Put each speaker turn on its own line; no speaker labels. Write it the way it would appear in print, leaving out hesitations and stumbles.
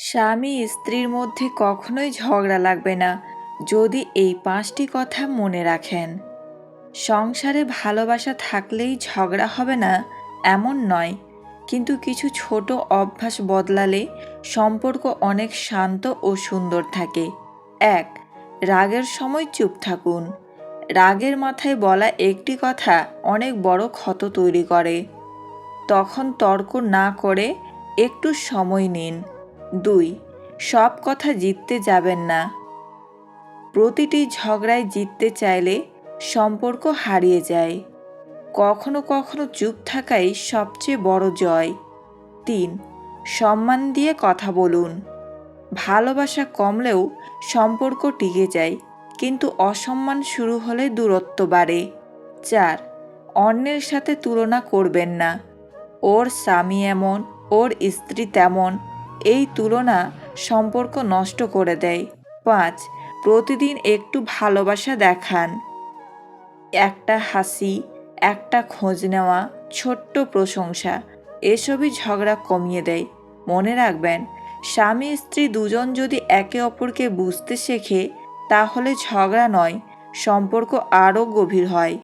স্বামী স্ত্রীর মধ্যে কখনোই ঝগড়া লাগবে না যদি এই 5টি কথা মনে রাখেন। সংসারে ভালোবাসা থাকলেই ঝগড়া হবে না এমন নয়, কিন্তু কিছু ছোট অভ্যাস বদলালে সম্পর্ক অনেক শান্ত ও সুন্দর থাকে। 1. রাগের সময় চুপ থাকুন। রাগের মাথায় বলা একটি কথা অনেক বড় ক্ষত তৈরি করে। তখন তর্ক না করে একটু সময় নিন। 2. সব কথা জিততে যাবেন না। প্রতিটি ঝগড়ায় জিততে চাইলে সম্পর্ক হারিয়ে যায়। কখনো কখনো চুপ থাকাই সবচেয়ে বড় জয়। 3. সম্মান দিয়ে কথা বলুন। ভালোবাসা কমলেও সম্পর্ক টিকে যায়, কিন্তু অসম্মান শুরু হলে দূরত্ব বাড়ে। 4. অন্যের সাথে তুলনা করবেন না। ওর স্বামী এমন, ওর স্ত্রী তেমন, এই তুলনা সম্পর্ক নষ্ট করে দেয়। 5. প্রতিদিন একটু ভালোবাসা দেখান। একটা হাসি, একটা খোঁজ নেওয়া, ছোট্ট প্রশংসা, এসবই ঝগড়া কমিয়ে দেয়। মনে রাখবেন, স্বামী স্ত্রী দুজন যদি একে অপরকে বুঝতে শেখে, তাহলে ঝগড়া নয়, সম্পর্ক আরও গভীর হয়।